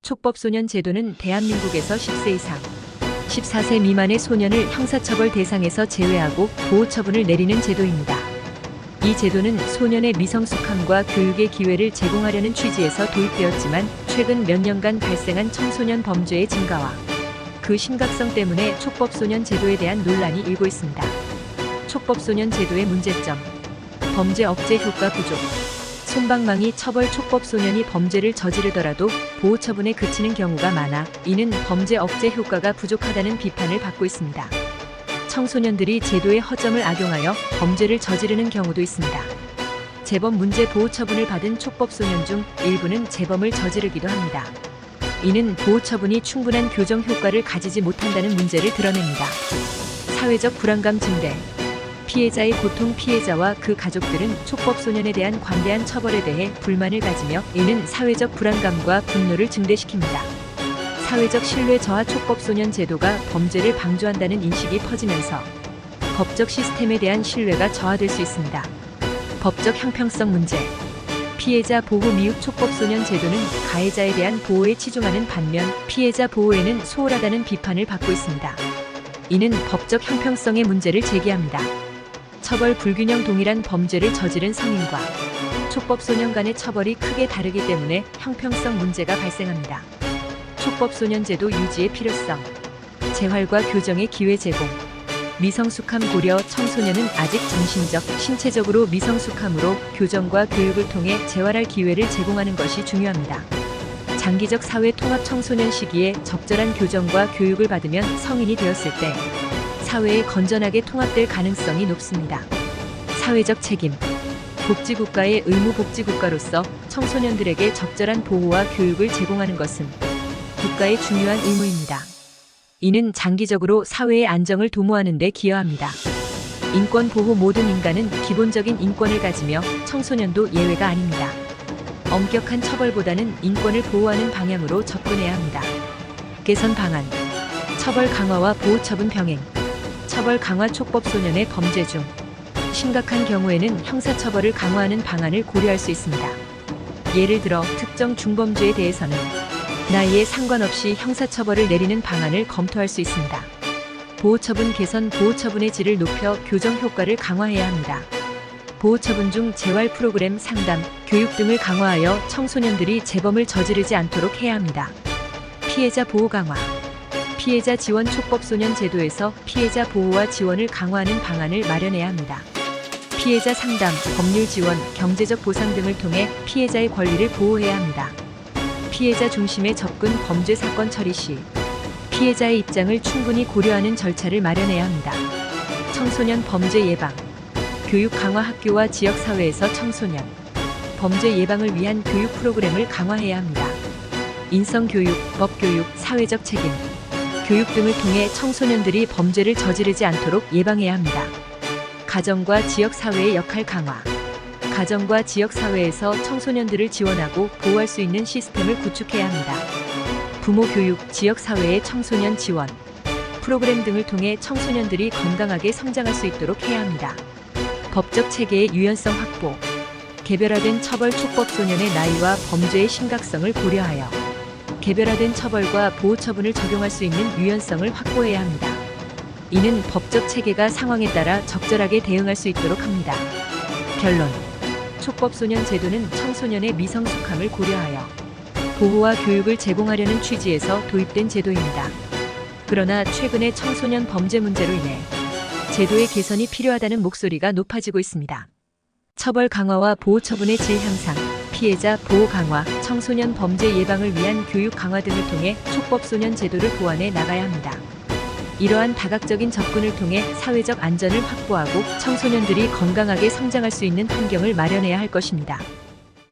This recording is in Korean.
촉법소년 제도는 대한민국에서 10세 이상, 14세 미만의 소년을 형사처벌 대상에서 제외하고 보호처분을 내리는 제도입니다. 이 제도는 소년의 미성숙함과 교육의 기회를 제공하려는 취지에서 도입되었지만 최근 몇 년간 발생한 청소년 범죄의 증가와 그 심각성 때문에 촉법소년 제도에 대한 논란이 일고 있습니다. 촉법소년 제도의 문제점: 범죄 억제 효과 부족. 솜방망이 처벌. 촉법소년이 범죄를 저지르더라도 보호처분에 그치는 경우가 많아 이는 범죄 억제 효과가 부족하다는 비판을 받고 있습니다. 청소년들이 제도의 허점을 악용하여 범죄를 저지르는 경우도 있습니다. 재범 문제 보호처분을 받은 촉법소년 중 일부는 재범을 저지르기도 합니다. 이는 보호처분이 충분한 교정 효과를 가지지 못한다는 문제를 드러냅니다. 사회적 불안감 증대. 피해자의 고통. 피해자와 그 가족들은 촉법소년에 대한 관대한 처벌에 대해 불만을 가지며 이는 사회적 불안감과 분노를 증대시킵니다. 사회적 신뢰 저하. 촉법소년 제도가 범죄를 방조한다는 인식이 퍼지면서 법적 시스템에 대한 신뢰가 저하될 수 있습니다. 법적 형평성 문제. 피해자 보호 미흡. 촉법소년 제도는 가해자에 대한 보호에 치중하는 반면 피해자 보호에는 소홀하다는 비판을 받고 있습니다. 이는 법적 형평성의 문제를 제기합니다. 처벌 불균형. 동일한 범죄를 저지른 성인과 촉법소년 간의 처벌이 크게 다르기 때문에 형평성 문제가 발생합니다. 촉법소년 제도 유지의 필요성. 재활과 교정의 기회 제공. 미성숙함 고려. 청소년은 아직 정신적, 신체적으로 미성숙함으로 교정과 교육을 통해 재활할 기회를 제공하는 것이 중요합니다. 장기적 사회 통합. 청소년 시기에 적절한 교정과 교육을 받으면 성인이 되었을 때 사회에 건전하게 통합될 가능성이 높습니다. 사회적 책임. 복지국가의 의무. 복지국가로서 청소년들에게 적절한 보호와 교육을 제공하는 것은 국가의 중요한 의무입니다. 이는 장기적으로 사회의 안정을 도모하는 데 기여합니다. 인권 보호. 모든 인간은 기본적인 인권을 가지며 청소년도 예외가 아닙니다. 엄격한 처벌보다는 인권을 보호하는 방향으로 접근해야 합니다. 개선 방안. 처벌 강화와 보호처분 병행. 처벌 강화. 촉법소년의 범죄 중 심각한 경우에는 형사처벌을 강화하는 방안을 고려할 수 있습니다. 예를 들어 특정 중범죄에 대해서는 나이에 상관없이 형사처벌을 내리는 방안을 검토할 수 있습니다. 보호처분 개선. 보호처분의 질을 높여 교정 효과를 강화해야 합니다. 보호처분 중 재활 프로그램, 상담, 교육 등을 강화하여 청소년들이 재범을 저지르지 않도록 해야 합니다. 피해자 보호 강화. 피해자 지원. 촉법소년 제도에서 피해자 보호와 지원을 강화하는 방안을 마련해야 합니다. 피해자 상담, 법률 지원, 경제적 보상 등을 통해 피해자의 권리를 보호해야 합니다. 피해자 중심의 접근. 범죄 사건 처리 시 피해자의 입장을 충분히 고려하는 절차를 마련해야 합니다. 청소년 범죄 예방. 교육 강화. 학교와 지역사회에서 청소년 범죄 예방을 위한 교육 프로그램을 강화해야 합니다. 인성교육, 법교육, 사회적 책임, 교육 등을 통해 청소년들이 범죄를 저지르지 않도록 예방해야 합니다. 가정과 지역사회의 역할 강화. 가정과 지역사회에서 청소년들을 지원하고 보호할 수 있는 시스템을 구축해야 합니다. 부모 교육, 지역사회의 청소년 지원 프로그램 등을 통해 청소년들이 건강하게 성장할 수 있도록 해야 합니다. 법적 체계의 유연성 확보. 개별화된 처벌. 촉법소년의 나이와 범죄의 심각성을 고려하여 개별화된 처벌과 보호처분을 적용할 수 있는 유연성을 확보해야 합니다. 이는 법적 체계가 상황에 따라 적절하게 대응할 수 있도록 합니다. 결론. 촉법소년 제도는 청소년의 미성숙함을 고려하여 보호와 교육을 제공하려는 취지에서 도입된 제도입니다. 그러나 최근의 청소년 범죄 문제로 인해 제도의 개선이 필요하다는 목소리가 높아지고 있습니다. 처벌 강화와 보호처분의 질 향상, 피해자 보호 강화, 청소년 범죄 예방을 위한 교육 강화 등을 통해 촉법소년 제도를 보완해 나가야 합니다. 이러한 다각적인 접근을 통해 사회적 안전을 확보하고 청소년들이 건강하게 성장할 수 있는 환경을 마련해야 할 것입니다.